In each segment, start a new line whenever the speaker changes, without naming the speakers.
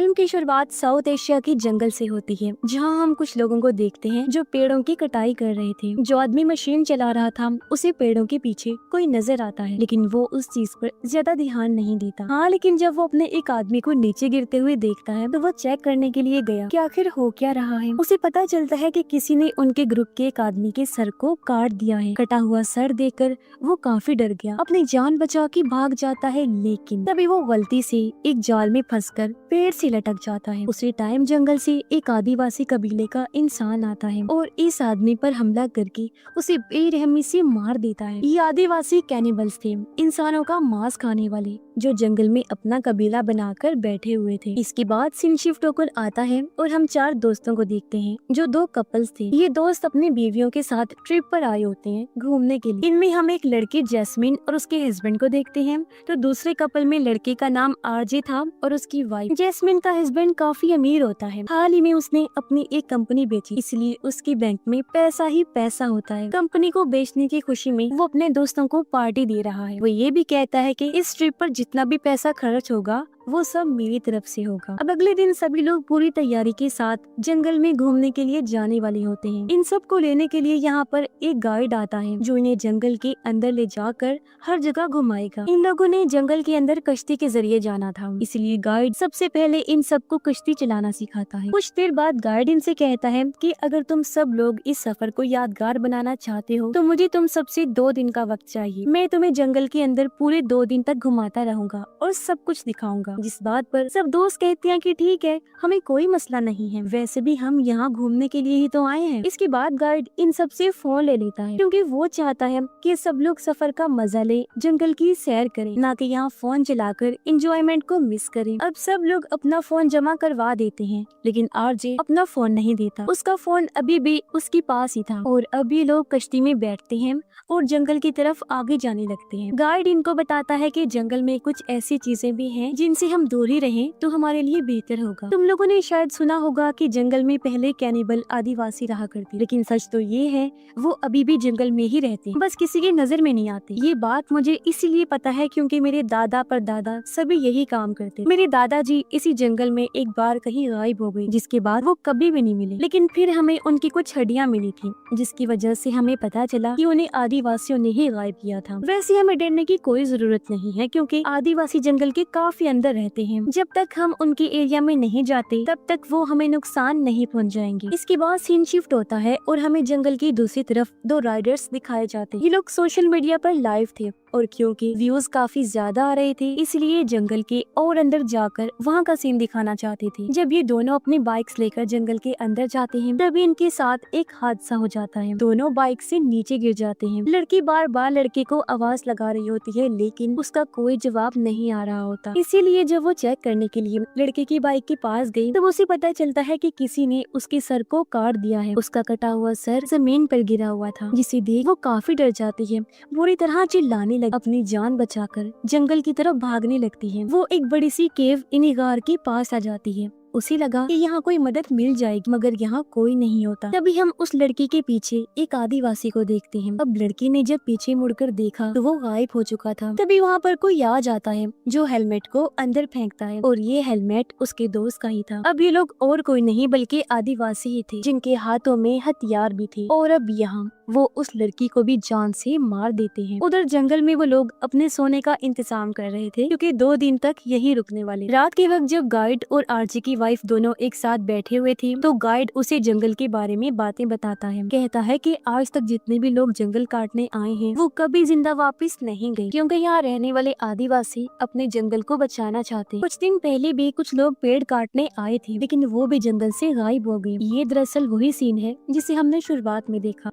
Film की शुरुआत south Asia की जंगल से होती है, जहां हम कुछ लोगों को देखते हैं जो पेड़ों की कटाई कर रहे थे। जो आदमी मशीन चला रहा था उसे पेड़ों के पीछे कोई नजर आता है, लेकिन वो उस चीज पर ज्यादा ध्यान नहीं देता। हाँ, लेकिन जब वो अपने एक आदमी को नीचे गिरते हुए देखता है तो वो चेक करने के लिए गया कि आखिर हो क्या रहा है। उसे पता चलता है कि किसी ने उनके ग्रुप के एक आदमी के सर को काट दिया है। कटा हुआ सर देखकर वो काफी डर गया, अपनी जान बचा के भाग जाता है, लेकिन तभी वो गलती से एक जाल में फंसकर पेड़ से लटक जाता है। उसी टाइम जंगल से एक आदिवासी कबीले का इंसान आता है और इस आदमी पर हमला करके उसे बेरहमी से मार देता है। ये आदिवासी कैनिबल्स थे, इंसानों का मांस खाने वाले, जो जंगल में अपना कबीला बनाकर बैठे हुए थे। इसके बाद सीन शिफ्ट होकर आता है और हम 4 दोस्तों को देखते हैं, जो 2 कपल्स थे। ये दोस्त अपनी बीवियों के साथ ट्रिप पर आए होते हैं घूमने के लिए। इनमें हम एक लड़की जैस्मिन और उसके हस्बैंड को देखते हैं। तो दूसरे कपल में लड़के का नाम आरजे था और उसकी वाइफ। जैस्मिन का हस्बैंड काफी अमीर होता है। हाल ही में उसने अपनी एक कंपनी बेची, इसलिए उसकी बैंक में पैसा ही पैसा होता है। कंपनी को बेचने की खुशी में वो अपने दोस्तों को पार्टी दे रहा है। वो ये भी कहता है कि इस ट्रिप पर जितना भी पैसा खर्च होगा वो सब मेरी तरफ से होगा। अब अगले दिन सभी लोग पूरी तैयारी के साथ जंगल में घूमने के लिए जाने वाले होते हैं। इन सब को लेने के लिए यहाँ पर एक गाइड आता है, जो इन्हें जंगल के अंदर ले जाकर हर जगह घुमाएगा। इन लोगों ने जंगल के अंदर कश्ती के जरिए जाना था, इसलिए गाइड सबसे पहले इन सबको कश्ती चलाना सिखाता है। कुछ देर बाद गाइड इनसे कहता है कि अगर तुम सब लोग इस सफर को यादगार बनाना चाहते हो तो मुझे तुम सबसे 2 दिन का वक्त चाहिए। मैं तुम्हें जंगल के अंदर पूरे 2 दिन तक घुमाता रहूंगा और सब कुछ दिखाऊंगा। जिस बात पर सब दोस्त कहते हैं कि ठीक है, हमें कोई मसला नहीं है, वैसे भी हम यहाँ घूमने के लिए ही तो आए हैं। इसके बाद गाइड इन सब से फोन ले लेता है, क्योंकि वो चाहता है कि सब लोग सफर का मजा ले, जंगल की सैर करें, ना कि यहाँ फोन चलाकर एंजॉयमेंट को मिस करें। अब सब लोग अपना फोन जमा करवा देते हैं, लेकिन आरजे अपना फोन नहीं देता। उसका फोन अभी भी उसके पास ही था और अभी लोग कश्ती में बैठते हैं और जंगल की तरफ आगे जाने लगते हैं। गाइड इनको बताता है कि जंगल में कुछ ऐसी चीजें भी हैं जिनसे हम दूर ही रहें तो हमारे लिए बेहतर होगा। तुम लोगों ने शायद सुना होगा कि जंगल में पहले कैनिबल आदिवासी रहा करते, लेकिन सच तो ये है वो अभी भी जंगल में ही रहते हैं, बस किसी की नजर में नहीं आते। ये बात मुझे इसीलिए पता है क्योंकि मेरे दादा परदादा सभी यही काम करते। मेरे दादाजी इसी जंगल में एक बार कहीं गायब हो गए, जिसके बाद वो कभी भी नहीं मिले, लेकिन फिर हमें उनकी कुछ हड्डियां मिली थी, जिसकी वजह से हमें पता चला कि उन्हें आदिवासियों ने ही गायब किया था। वैसे हमें डरने की कोई जरूरत नहीं है, क्योंकि आदिवासी जंगल के काफी अंदर रहते हैं। जब तक हम उनके एरिया में नहीं जाते तब तक वो हमें नुकसान नहीं पहुंचाएंगे। इसके बाद सीन शिफ्ट होता है और हमें जंगल की दूसरी तरफ 2 राइडर्स दिखाए जाते हैं। ये लोग सोशल मीडिया पर लाइव थे और क्योंकि व्यूज काफी ज्यादा आ रहे थे, इसलिए जंगल के और अंदर जाकर वहाँ का सीन दिखाना चाहते थे। जब ये दोनों अपनी बाइक्स लेकर जंगल के अंदर जाते हैं, तभी इनके साथ एक हादसा हो जाता है। दोनों बाइक से नीचे गिर जाते हैं। लड़की बार बार लड़के को आवाज लगा रही होती है, लेकिन उसका कोई जवाब नहीं आ रहा होता। इसीलिए जब वो चेक करने के लिए लड़के की बाइक के पास गई, तब उसे पता चलता है कि किसी ने उसके सर को काट दिया है। उसका कटा हुआ सर जमीन पर गिरा हुआ था, जिसे देख वो काफी डर जाती है, बुरी तरह चिल्लाने लगी, अपनी जान बचाकर जंगल की तरफ भागने लगती है। वो एक बड़ी सी केव इन गार के पास आ जाती है। उसे लगा कि यहाँ कोई मदद मिल जाएगी, मगर यहाँ कोई नहीं होता। तभी हम उस लड़की के पीछे एक आदिवासी को देखते हैं। अब लड़की ने जब पीछे मुड़कर देखा तो वो गायब हो चुका था। तभी वहाँ पर कोई आ जाता है, जो हेलमेट को अंदर फेंकता है, और ये हेलमेट उसके दोस्त का ही था। अब ये लोग और कोई नहीं बल्कि आदिवासी ही थे, जिनके हाथों में हथियार भी थे, और अब यहाँ वो उस लड़की को भी जान से मार देते हैं। उधर जंगल में वो लोग अपने सोने का इंतजाम कर रहे थे, क्योंकि 2 दिन तक यही रुकने वाले। रात के वक्त जब गाइड और आरजे की वाइफ दोनों एक साथ बैठे हुए थे, तो गाइड उसे जंगल के बारे में बातें बताता है। कहता है कि आज तक जितने भी लोग जंगल काटने आए हैं वो कभी जिंदा वापस नहीं गए, क्योंकि यहाँ रहने वाले आदिवासी अपने जंगल को बचाना चाहते। कुछ दिन पहले भी कुछ लोग पेड़ काटने आए थे, लेकिन वो भी जंगल से गायब हो गए। ये दरअसल वही सीन है जिसे हमने शुरुआत में देखा।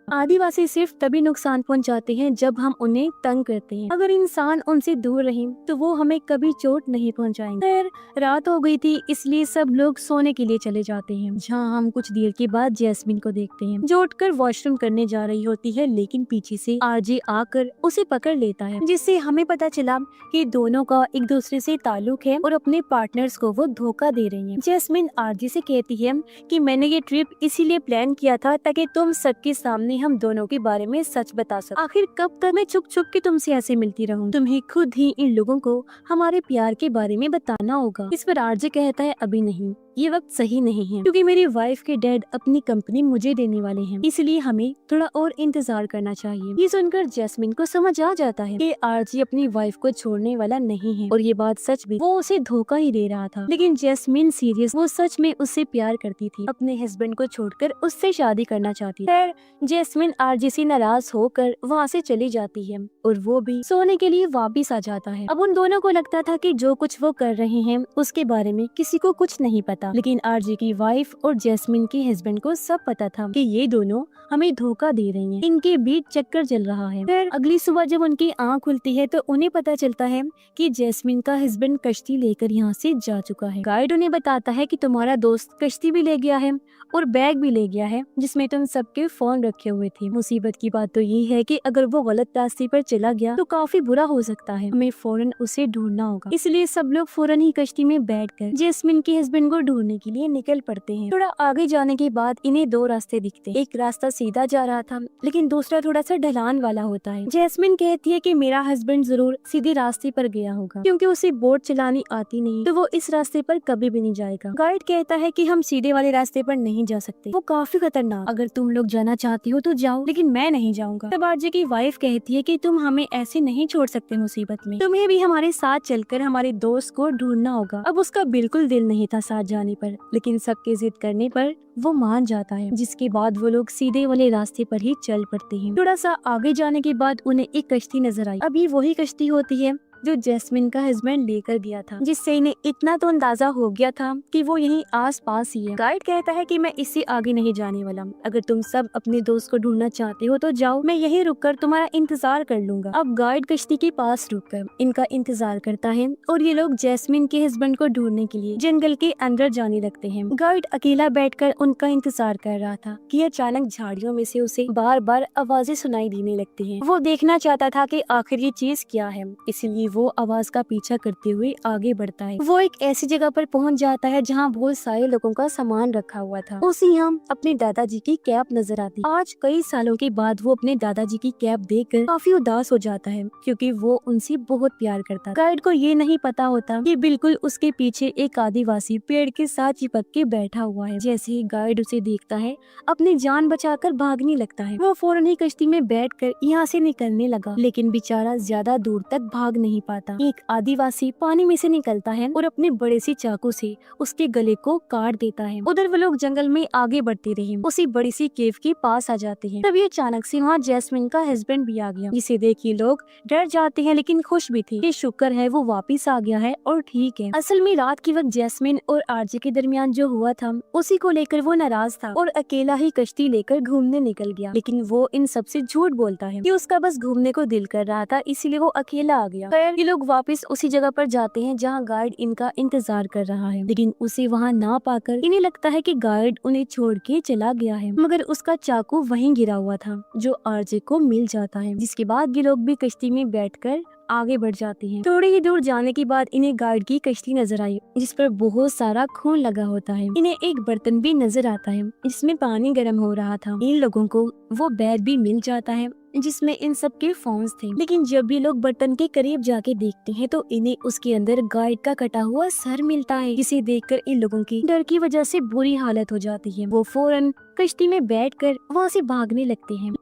आदिवासी सिर्फ तभी नुकसान पहुंचाते हैं जब हम उन्हें तंग करते हैं। अगर इंसान उनसे दूर रहे तो वो हमें कभी चोट नहीं पहुंचाएंगे। खैर, रात हो गई थी, इसलिए सब लोग सोने के लिए चले जाते हैं, जहां हम कुछ देर के बाद जैस्मिन को देखते हैं, जो उठकर वॉशरूम करने जा रही होती है, लेकिन पीछे से आरजे आकर उसे पकड़ लेता है, जिससे हमें पता चला कि दोनों का एक दूसरे से ताल्लुक है और अपने पार्टनर्स को वो धोखा दे रही है। जैस्मिन आरजे से कहती है कि मैंने ये ट्रिप इसीलिए प्लान किया था ताकि तुम सबके सामने हम दोनों के बारे में सच बता सकते। आखिर कब तक मैं छुप छुप के तुमसे ऐसे मिलती रहूं? तुम्हें खुद ही इन लोगों को हमारे प्यार के बारे में बताना होगा। इस पर आरजे कहता है अभी नहीं, ये वक्त सही नहीं है, क्योंकि मेरी वाइफ के डैड अपनी कंपनी मुझे देने वाले हैं, इसलिए हमें थोड़ा और इंतजार करना चाहिए। ये सुनकर जैस्मिन को समझ आ जाता है कि आरजे अपनी वाइफ को छोड़ने वाला नहीं है, और ये बात सच भी, वो उसे धोखा ही दे रहा था। लेकिन जैस्मिन सीरियस, वो सच में उससे प्यार करती थी, अपने हस्बैंड को छोड़कर उससे शादी करना चाहती। फिर जैस्मिन आरजे से नाराज होकर वहाँ से चली जाती है, और वो भी सोने के लिए वापिस आ जाता है। अब उन दोनों को लगता था कि जो कुछ वो कर रहे हैं उसके बारे में किसी को कुछ नहीं पता, लेकिन आरजे की वाइफ और जैस्मिन के हस्बैंड को सब पता था कि ये दोनों हमें धोखा दे रही हैं। इनके बीच चक्कर चल रहा है। फिर अगली सुबह जब उनकी आँख खुलती है तो उन्हें पता चलता है कि जैस्मिन का हस्बैंड कश्ती लेकर यहाँ से जा चुका है। गाइड उन्हें बताता है कि तुम्हारा दोस्त कश्ती भी ले गया है और बैग भी ले गया है जिसमें तुम सबके फोन रखे हुए थे। मुसीबत की बात तो ये है कि अगर वो गलत रास्ते पर चला गया तो काफी बुरा हो सकता है, हमें फौरन उसे ढूंढना होगा। इसलिए सब लोग फौरन ही कश्ती में बैठकर जैस्मिन के हस्बैंड को ढूंढने के लिए निकल पड़ते हैं। थोड़ा आगे जाने के बाद इन्हें दो रास्ते दिखते हैं। एक रास्ता सीधा जा रहा था, लेकिन दूसरा थोड़ा सा ढलान वाला होता है। जैस्मिन कहती है कि मेरा हस्बैंड जरूर सीधे रास्ते पर गया होगा, क्योंकि उसे बोट चलानी आती नहीं, तो वो इस रास्ते पर कभी भी नहीं जाएगा। गाइड कहता है कि हम सीधे वाले रास्ते पर नहीं जा सकते, वो काफी खतरनाक, अगर तुम लोग जाना चाहती हो तो जाओ, लेकिन मैं नहीं जाऊंगा। तब आरजे की वाइफ कहती है कि तुम हमें ऐसे नहीं छोड़ सकते मुसीबत में, तुम्हें भी हमारे साथ चलकर हमारे दोस्त को ढूंढना होगा। अब उसका बिल्कुल दिल नहीं था साथ जाने पर, लेकिन सबके जिद करने पर वो मान जाता है, जिसके बाद वो लोग सीधे वाले रास्ते पर ही चल पड़ते हैं। थोड़ा सा आगे जाने के बाद उन्हें एक कश्ती नजर आई। अभी वही कश्ती होती है जो जैस्मिन का हस्बैंड लेकर गया था, जिससे इन्हें इतना तो अंदाजा हो गया था कि वो यहीं आस पास ही है। गाइड कहता है कि मैं इससे आगे नहीं जाने वाला, अगर तुम सब अपने दोस्त को ढूंढना चाहते हो तो जाओ, मैं यहीं रुककर तुम्हारा इंतजार कर लूंगा। अब गाइड कश्ती के पास रुककर इनका इंतजार करता है और ये लोग जैस्मिन के हस्बैंड को ढूंढने के लिए जंगल के अंदर जाने लगते हैं। गाइड अकेला बैठकर उनका इंतजार कर रहा था कि अचानक झाड़ियों में से उसे बार बार आवाजें सुनाई देने लगती हैं। वो देखना चाहता था कि आखिर ये चीज क्या है, इसलिए वो आवाज का पीछा करते हुए आगे बढ़ता है। वो एक ऐसी जगह पर पहुंच जाता है जहां बहुत सारे लोगों का सामान रखा हुआ था। उसे यहाँ अपने दादाजी की कैप नजर आती। आज कई सालों के बाद वो अपने दादाजी की कैप देखकर काफी उदास हो जाता है, क्योंकि वो उनसे बहुत प्यार करता। गाइड को ये नहीं पता होता कि बिल्कुल उसके पीछे एक आदिवासी पेड़ के साथ चिपक के बैठा हुआ है। जैसे ही गाइड उसे देखता है, अपनी जान बचाकर भागने लगता है। वो फौरन ही कश्ती में बैठकर यहाँ से निकलने लगा, लेकिन बेचारा ज्यादा दूर तक भाग नहीं पाता। एक आदिवासी पानी में से निकलता है और अपने बड़े से चाकू से उसके गले को काट देता है। उधर वो लोग जंगल में आगे बढ़ते रहे, उसी बड़ी सी केव के पास आ जाते हैं। तभी अचानक से वहाँ जैस्मिन का हस्बैंड भी आ गया, जिसे देख के लोग डर जाते हैं, लेकिन खुश भी थे कि शुक्र है वो वापिस आ गया है और ठीक है। असल में रात के वक्त जैस्मिन और आरजे के दरमियान जो हुआ था उसी को लेकर वो नाराज था और अकेला ही कश्ती लेकर घूमने निकल गया। लेकिन वो इन सबसे झूठ बोलता है कि उसका बस घूमने को दिल कर रहा था, इसीलिए वो अकेला आ गया। खैर ये लोग वापस उसी जगह पर जाते हैं जहाँ गाइड इनका इंतजार कर रहा है, लेकिन उसे वहाँ ना पाकर इन्हें लगता है कि गाइड उन्हें छोड़ के चला गया है, मगर उसका चाकू वहीं गिरा हुआ था जो आरजे को मिल जाता है। जिसके बाद ये लोग भी कश्ती में बैठकर आगे बढ़ जाते हैं। थोड़ी ही दूर जाने के बाद इन्हें गाइड की कश्ती नजर आई, जिस पर बहुत सारा खून लगा होता है। इन्हें एक बर्तन भी नजर आता है जिसमें पानी गर्म हो रहा था। इन लोगों को वो बैग भी मिल जाता है जिसमें इन सब के फोन्स थे। लेकिन जब भी लोग बर्तन के करीब जाके देखते हैं तो इन्हें उसके अंदर गाइड का कटा हुआ सर मिलता है, जिसे देखकर इन लोगों की डर की वजह से बुरी हालत हो जाती है। वो फौरन कश्ती में बैठकर वहाँ से भागने लगते हैं।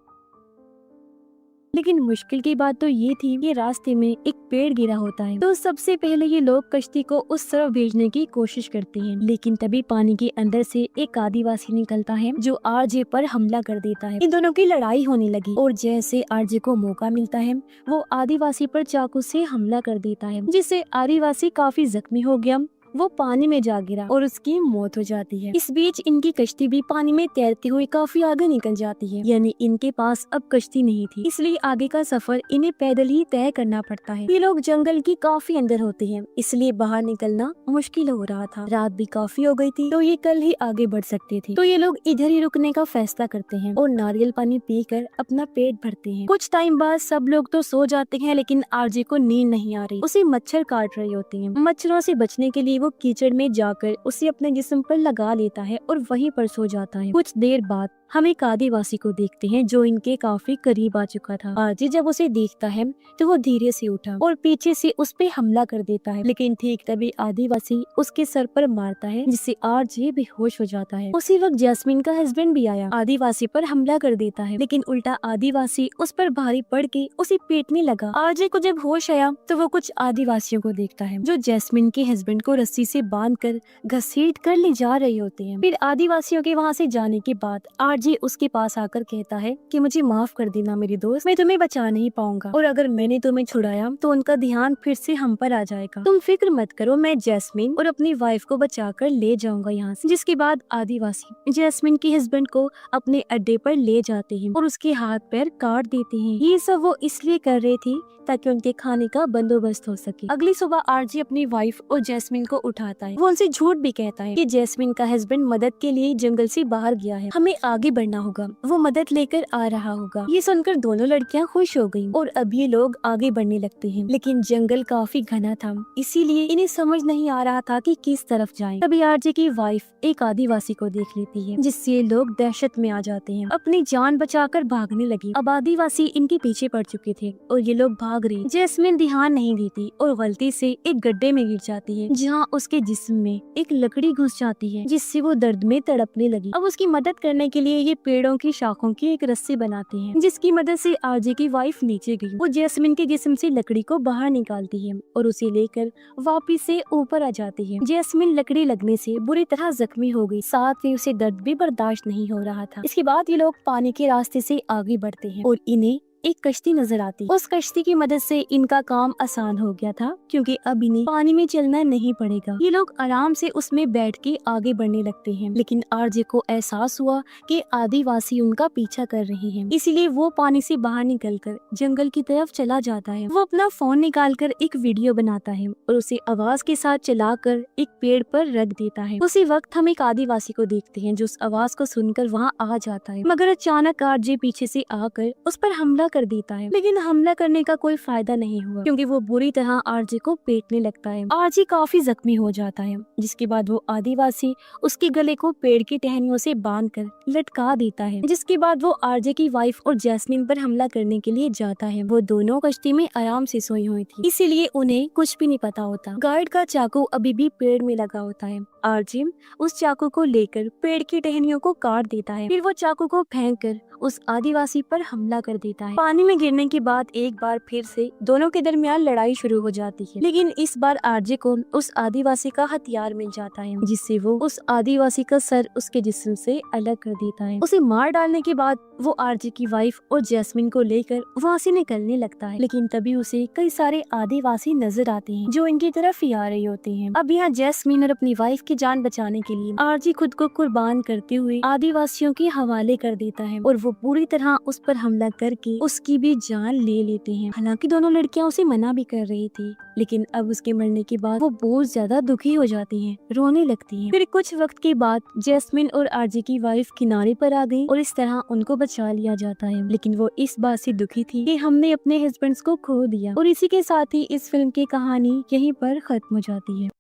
लेकिन मुश्किल की बात तो ये थी कि रास्ते में एक पेड़ गिरा होता है, तो सबसे पहले ये लोग कश्ती को उस तरफ भेजने की कोशिश करते हैं। लेकिन तभी पानी के अंदर से एक आदिवासी निकलता है जो आरजे पर हमला कर देता है। इन दोनों की लड़ाई होने लगी और जैसे आरजे को मौका मिलता है वो आदिवासी पर चाकू से हमला कर देता है, जिससे आदिवासी काफी जख्मी हो गया। वो पानी में जा गिरा और उसकी मौत हो जाती है। इस बीच इनकी कश्ती भी पानी में तैरते हुए काफी आगे निकल जाती है, यानी इनके पास अब कश्ती नहीं थी, इसलिए आगे का सफर इन्हें पैदल ही तय करना पड़ता है। ये लोग जंगल की काफी अंदर होते हैं, इसलिए बाहर निकलना मुश्किल हो रहा था। रात भी काफी हो गई थी, तो ये कल ही आगे बढ़ सकते थे। तो ये लोग इधर ही रुकने का फैसला करते हैं और नारियल पानी पीकर अपना पेट भरते हैं। कुछ टाइम बाद सब लोग तो सो जाते हैं, लेकिन आरजे को नींद नहीं आ रही। उसे मच्छर काट रहे होते हैं। मच्छरों से बचने के लिए वो कीचड़ में जाकर उसे अपने जिस्म पर लगा लेता है और वहीं पर सो जाता है। कुछ देर बाद हम एक आदिवासी को देखते हैं जो इनके काफी करीब आ चुका था। आरजे जब उसे देखता है तो वो धीरे से उठा और पीछे से उस पे हमला कर देता है, लेकिन ठीक तभी आदिवासी उसके सर पर मारता है जिससे आरजे बेहोश हो जाता है। उसी वक्त जैस्मिन का हस्बैंड भी आया, आदिवासी पर हमला कर देता है, लेकिन उल्टा आदिवासी उस पर भारी पड़ के उसे पीटने लगा। आरजे को जब होश आया तो वो कुछ आदिवासियों को देखता है जो जैस्मिन के हस्बैंड को रस्सी से बांधकर घसीट कर ले जा रहे होते हैं। फिर आदिवासियों के वहाँ से जाने के बाद आरजे उसके पास आकर कहता है कि मुझे माफ कर देना मेरी दोस्त, मैं तुम्हें बचा नहीं पाऊंगा और अगर मैंने तुम्हें छुड़ाया तो उनका ध्यान फिर से हम पर आ जाएगा। तुम फिक्र मत करो, मैं जैस्मिन और अपनी वाइफ को बचाकर ले जाऊंगा यहाँ से। जिसके बाद आदिवासी जैस्मिन के हस्बैंड को अपने अड्डे पर ले जाते हैं और उसके हाथ पैर काट देते हैं। ये सब वो इसलिए कर रहे थे ताकि उनके खाने का बंदोबस्त हो सके। अगली सुबह आरजे अपनी वाइफ और जैस्मिन को उठाता है। वो उनसे झूठ भी कहता है कि जैस्मिन का हस्बैंड मदद के लिए जंगल से बाहर गया है, हमें आगे बढ़ना होगा, वो मदद लेकर आ रहा होगा। ये सुनकर दोनों लड़कियां खुश हो गयी और अब ये लोग आगे बढ़ने लगते हैं, लेकिन जंगल काफी घना था, इसीलिए इन्हें समझ नहीं आ रहा था कि किस तरफ जाएं। तभी आरजे की वाइफ एक आदिवासी को देख लेती है, जिससे ये लोग दहशत में आ जाते हैं, अपनी जान बचाकर भागने लगी। अब आदिवासी इनके पीछे पड़ चुके थे और ये लोग भाग रही। जैस्मिन ध्यान नहीं देती और गलती से एक गड्ढे में गिर जाती है, जहाँ उसके जिस्म में एक लकड़ी घुस जाती है, जिससे वो दर्द में तड़पने लगी। अब उसकी मदद करने के लिए ये पेड़ों की शाखों की एक रस्सी बनाते हैं, जिसकी मदद से आरजे की वाइफ नीचे गई। वो जैस्मिन के जिस्म से लकड़ी को बाहर निकालती है और उसे लेकर वापिस से ऊपर आ जाती है। जैस्मिन लकड़ी लगने से बुरी तरह जख्मी हो गई, साथ ही उसे दर्द भी बर्दाश्त नहीं हो रहा था। इसके बाद ये लोग पानी के रास्ते से आगे बढ़ते हैं और इन्हें एक कश्ती नजर आती। उस कश्ती की मदद से इनका काम आसान हो गया था, क्योंकि अब इन्हें पानी में चलना नहीं पड़ेगा। ये लोग आराम से उसमें बैठ के आगे बढ़ने लगते हैं, लेकिन आरजे को एहसास हुआ कि आदिवासी उनका पीछा कर रहे हैं, इसीलिए वो पानी से बाहर निकलकर जंगल की तरफ चला जाता है। वो अपना फोन निकालकर एक वीडियो बनाता है और उसे आवाज के साथ चलाकर एक पेड़ पर रख देता है। उसी वक्त हम एक आदिवासी को देखते हैं जो उस आवाज को सुनकर वहाँ आ जाता है, मगर अचानक आरजे पीछे से आकर उस पर हमला कर देता है, लेकिन हमला करने का कोई फायदा नहीं हुआ, क्योंकि वो बुरी तरह आरजे को पीटने लगता है। आरजे काफी जख्मी हो जाता है, जिसके बाद वो आदिवासी उसके गले को पेड़ की टहनियों से बांधकर लटका देता है। जिसके बाद वो आरजे की वाइफ और जैस्मिन पर हमला करने के लिए जाता है। वो दोनों कश्ती में आराम से सोई हुई थी, इसीलिए उन्हें कुछ भी नहीं पता होता। गाइड का चाकू अभी भी पेड़ में लगा होता है। आरजे उस चाकू को लेकर पेड़ की टहनियों को काट देता है, फिर वो चाकू को फेंक कर उस आदिवासी पर हमला कर देता है। पानी में गिरने के बाद एक बार फिर से दोनों के दरमियान लड़ाई शुरू हो जाती है, लेकिन इस बार आरजे को उस आदिवासी का हथियार मिल जाता है, जिससे वो उस आदिवासी का सर उसके जिस्म से अलग कर देता है। उसे मार डालने के बाद वो आरजे की वाइफ और जैस्मिन को लेकर वहाँ से निकलने लगता है, लेकिन तभी उसे कई सारे आदिवासी नजर आते हैं जो इनकी तरफ ही आ रहे होते हैं। अब यहाँ जैस्मिन और अपनी वाइफ की जान बचाने के लिए आरजे खुद को कुर्बान करते हुए आदिवासियों के हवाले कर देता है और वो पूरी तरह उस पर हमला करके उसकी भी जान ले लेते हैं। हालांकि दोनों लड़कियां उसे मना भी कर रही थी, लेकिन अब उसके मरने के बाद वो बहुत ज्यादा दुखी हो जाती हैं, रोने लगती हैं। फिर कुछ वक्त के बाद जैस्मिन और आरजे की वाइफ किनारे पर आ गई और इस तरह उनको बचा लिया जाता है, लेकिन वो इस बात से दुखी थी कि हमने अपने हस्बैंड्स को खो दिया। और इसी के साथ ही इस फिल्म की कहानी यहीं पर खत्म हो जाती है।